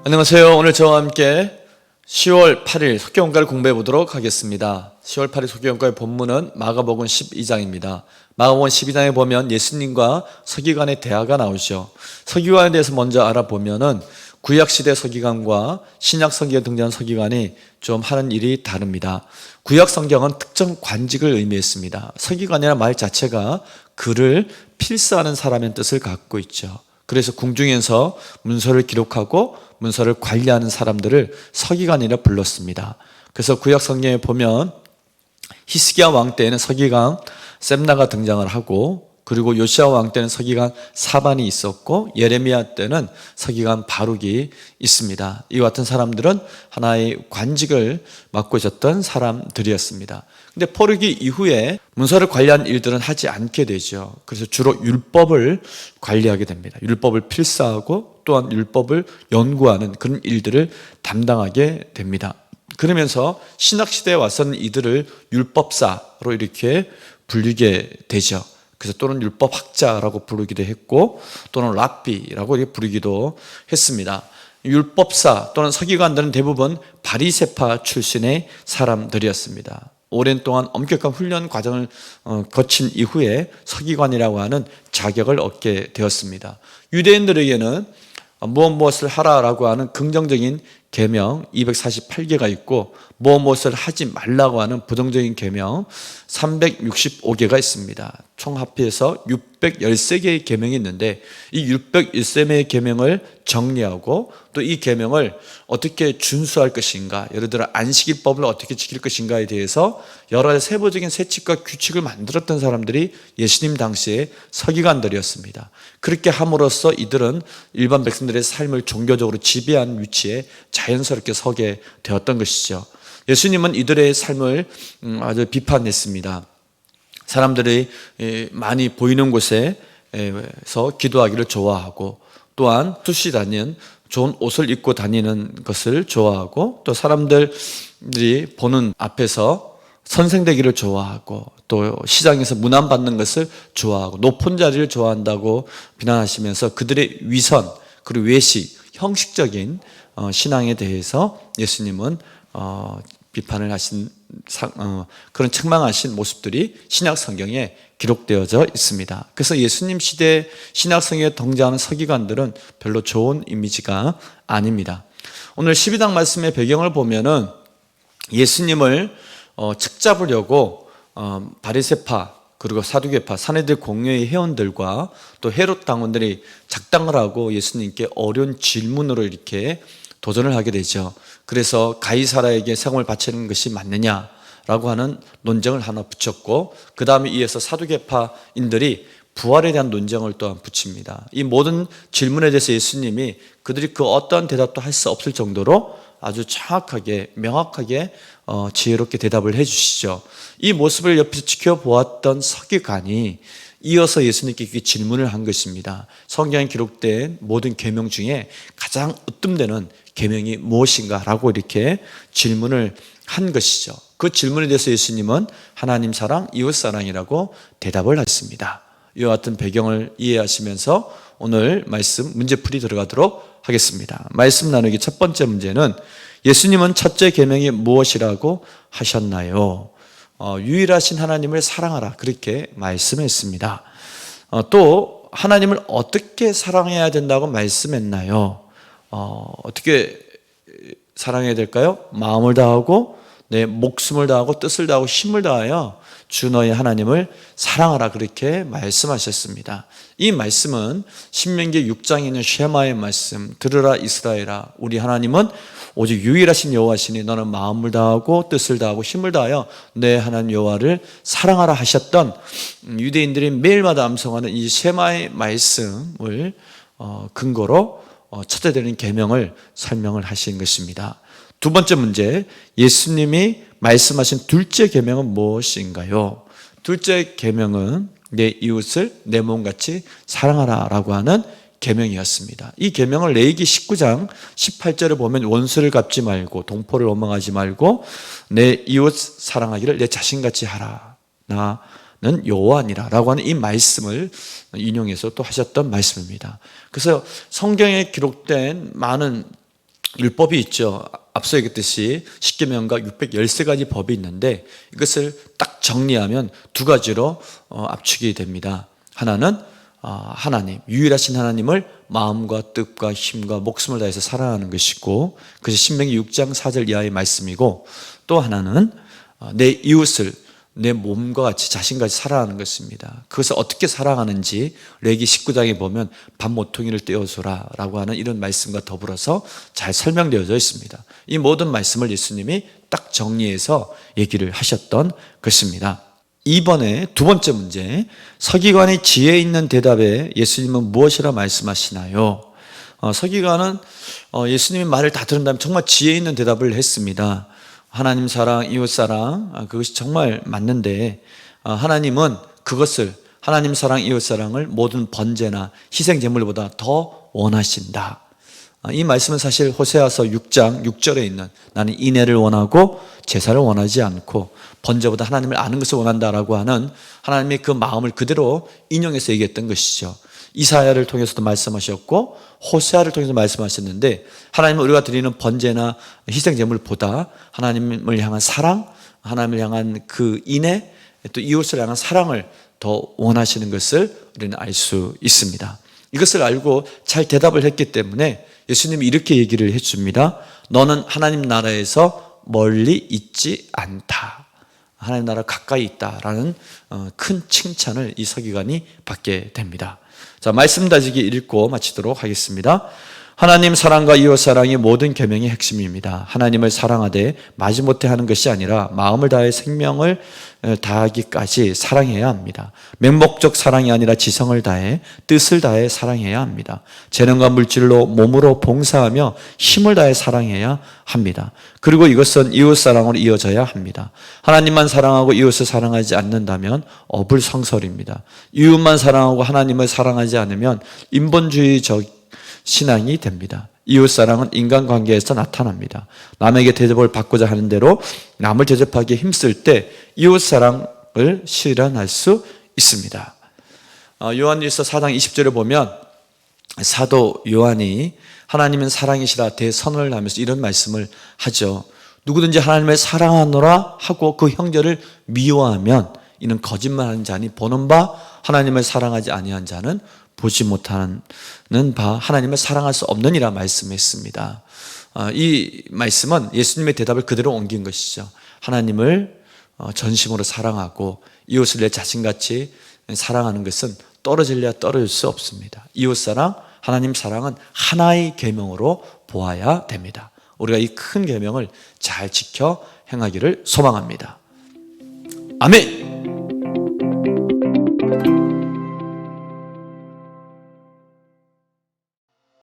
안녕하세요. 오늘 저와 함께 10월 8일 속기원가를 공부해 보도록 하겠습니다. 10월 8일 속기원가의 본문은 마가복음 12장입니다. 마가복음 12장에 보면 예수님과 서기관의 대화가 나오죠. 서기관에 대해서 먼저 알아보면은 구약시대 서기관과 신약 성경에 등장한 서기관이 좀 하는 일이 다릅니다. 구약 성경은 특정 관직을 의미했습니다. 서기관이라는 말 자체가 글을 필사하는 사람의 뜻을 갖고 있죠. 그래서 궁중에서 문서를 기록하고 문서를 관리하는 사람들을 서기관이라 불렀습니다. 그래서 구약 성경에 보면 히스기야 왕 때에는 서기관 셈나가 등장을 하고, 그리고 요시야 왕 때는 서기관 사반이 있었고, 예레미야 때는 서기관 바룩이 있습니다. 이와 같은 사람들은 하나의 관직을 맡고 있었던 사람들이었습니다. 근데 포르기 이후에 문서를 관리하는 일들은 하지 않게 되죠. 그래서 주로 율법을 관리하게 됩니다. 율법을 필사하고 또한 율법을 연구하는 그런 일들을 담당하게 됩니다. 그러면서 신학시대에 와서는 이들을 율법사로 이렇게 불리게 되죠. 그래서 또는 율법학자라고 부르기도 했고, 또는 랍비라고 부르기도 했습니다. 율법사 또는 서기관들은 대부분 바리새파 출신의 사람들이었습니다. 오랜 동안 엄격한 훈련 과정을 거친 이후에 서기관이라고 하는 자격을 얻게 되었습니다. 유대인들에게는 무엇을 하라라고 하는 긍정적인 계명 248개가 있고, 무엇을 하지 말라고 하는 부정적인 계명 365개가 있습니다. 총 합해서 613개의 계명이 있는데, 이 613개의 계명을 정리하고 또 이 계명을 어떻게 준수할 것인가, 예를 들어 안식일법을 어떻게 지킬 것인가에 대해서 여러 가지 세부적인 세칙과 규칙을 만들었던 사람들이 예수님 당시에 서기관들이었습니다. 그렇게 함으로써 이들은 일반 백성들의 삶을 종교적으로 지배하는 위치에 자연스럽게 서게 되었던 것이죠. 예수님은 이들의 삶을 아주 비판했습니다. 사람들이 많이 보이는 곳에서 기도하기를 좋아하고, 또한 숱이 다니는 좋은 옷을 입고 다니는 것을 좋아하고, 또 사람들이 보는 앞에서 선생되기를 좋아하고, 또 시장에서 문안받는 것을 좋아하고, 높은 자리를 좋아한다고 비난하시면서 그들의 위선 그리고 외식, 형식적인 신앙에 대해서 예수님은 비판을 하신 그런 책망하신 모습들이 신약 성경에 기록되어져 있습니다. 그래서 예수님 시대 신약 성경에 등장하는 서기관들은 별로 좋은 이미지가 아닙니다. 오늘 12장 말씀의 배경을 보면은 예수님을 측잡으려고 바리새파 그리고 사두개파 사내들 공회의 회원들과 또 헤롯 당원들이 작당을 하고 예수님께 어려운 질문으로 이렇게 도전을 하게 되죠. 그래서 가이사라에게 세금을 바치는 것이 맞느냐라고 하는 논쟁을 하나 붙였고, 그 다음에 이어서 사두개파인들이 부활에 대한 논쟁을 또한 붙입니다. 이 모든 질문에 대해서 예수님이 그들이 그 어떤 대답도 할 수 없을 정도로 아주 정확하게 명확하게 지혜롭게 대답을 해 주시죠. 이 모습을 옆에서 지켜보았던 서기관이 이어서 예수님께 질문을 한 것입니다. 성경에 기록된 모든 계명 중에 가장 으뜸되는 계명이 무엇인가 라고 이렇게 질문을 한 것이죠. 그 질문에 대해서 예수님은 하나님 사랑, 이웃 사랑이라고 대답을 했습니다. 이와 같은 배경을 이해하시면서 오늘 말씀 문제풀이 들어가도록 하겠습니다. 말씀 나누기 첫 번째 문제는 예수님은 첫째 계명이 무엇이라고 하셨나요? 유일하신 하나님을 사랑하라, 그렇게 말씀했습니다. 또 하나님을 어떻게 사랑해야 된다고 말씀했나요? 어떻게 사랑해야 될까요? 마음을 다하고 내 목숨을 다하고 뜻을 다하고 힘을 다하여 주 너의 하나님을 사랑하라, 그렇게 말씀하셨습니다. 이 말씀은 신명기 6장에 있는 쉐마의 말씀, 들으라 이스라엘아, 우리 하나님은 오직 유일하신 여호와시니 너는 마음을 다하고 뜻을 다하고 힘을 다하여 내 하나님 여호와를 사랑하라 하셨던 유대인들이 매일마다 암송하는 이 쉐마의 말씀을 근거로 첫째 되는 계명을 설명을 하신 것입니다. 두 번째 문제, 예수님이 말씀하신 둘째 계명은 무엇인가요? 둘째 계명은 내 이웃을 내 몸같이 사랑하라라고 하는 계명이었습니다. 이 계명을 레위기 19장 18절에 보면 원수를 갚지 말고 동포를 원망하지 말고 내 이웃 사랑하기를 내 자신같이 하라, 나는 여호와니라 라고 하는 이 말씀을 인용해서 또 하셨던 말씀입니다. 그래서 성경에 기록된 많은 율법이 있죠. 앞서 얘기했듯이 10계명과 613가지 법이 있는데 이것을 딱 정리하면 두 가지로 압축이 됩니다. 하나는 하나님, 유일하신 하나님을 마음과 뜻과 힘과 목숨을 다해서 사랑하는 것이고, 그것이 신명기 6장 4절 이하의 말씀이고, 또 하나는 내 이웃을 내 몸과 같이 자신같이 사랑하는 것입니다. 그것을 어떻게 사랑하는지 레위기 19장에 보면 밥 모퉁이를 떼어주라 라고 하는 이런 말씀과 더불어서 잘 설명되어져 있습니다. 이 모든 말씀을 예수님이 딱 정리해서 얘기를 하셨던 것입니다. 이번에 두 번째 문제, 서기관의 지혜 있는 대답에 예수님은 무엇이라 말씀하시나요? 서기관은 예수님의 말을 다 들은 다음에 정말 지혜 있는 대답을 했습니다. 하나님 사랑, 이웃 사랑, 그것이 정말 맞는데 하나님은 그것을, 하나님 사랑, 이웃 사랑을 모든 번제나 희생 제물보다 더 원하신다. 이 말씀은 사실 호세아서 6장 6절에 있는 나는 인애를 원하고 제사를 원하지 않고 번제보다 하나님을 아는 것을 원한다라고 하는 하나님의 그 마음을 그대로 인용해서 얘기했던 것이죠. 이사야를 통해서도 말씀하셨고 호세아를 통해서 말씀하셨는데, 하나님은 우리가 드리는 번제나 희생 제물보다 하나님을 향한 사랑, 하나님을 향한 그 인애, 또 이웃을 향한 사랑을 더 원하시는 것을 우리는 알 수 있습니다. 이것을 알고 잘 대답을 했기 때문에 예수님이 이렇게 얘기를 해줍니다. 너는 하나님 나라에서 멀리 있지 않다. 하나님 나라 가까이 있다라는 큰 칭찬을 이 서기관이 받게 됩니다. 자, 말씀 다지기 읽고 마치도록 하겠습니다. 하나님 사랑과 이웃 사랑이 모든 계명의 핵심입니다. 하나님을 사랑하되 마지못해 하는 것이 아니라 마음을 다해 생명을 다하기까지 사랑해야 합니다. 맹목적 사랑이 아니라 지성을 다해 뜻을 다해 사랑해야 합니다. 재능과 물질로 몸으로 봉사하며 힘을 다해 사랑해야 합니다. 그리고 이것은 이웃 사랑으로 이어져야 합니다. 하나님만 사랑하고 이웃을 사랑하지 않는다면 어불성설입니다. 이웃만 사랑하고 하나님을 사랑하지 않으면 인본주의적 신앙이 됩니다. 이웃사랑은 인간관계에서 나타납니다. 남에게 대접을 받고자 하는 대로 남을 대접하기에 힘쓸 때 이웃사랑을 실현할 수 있습니다. 요한일서 4장 20절에 보면 사도 요한이 하나님은 사랑이시라 대선언을 하면서 이런 말씀을 하죠. 누구든지 하나님을 사랑하노라 하고 그 형제를 미워하면 이는 거짓말하는 자니 보는 바 하나님을 사랑하지 아니한 자는 보지 못하는 바 하나님을 사랑할 수 없느니라 말씀했습니다. 이 말씀은 예수님의 대답을 그대로 옮긴 것이죠. 하나님을 전심으로 사랑하고 이웃을 내 자신같이 사랑하는 것은 떨어질래야 떨어질 수 없습니다. 이웃사랑, 하나님 사랑은 하나의 계명으로 보아야 됩니다. 우리가 이 큰 계명을 잘 지켜 행하기를 소망합니다. 아멘.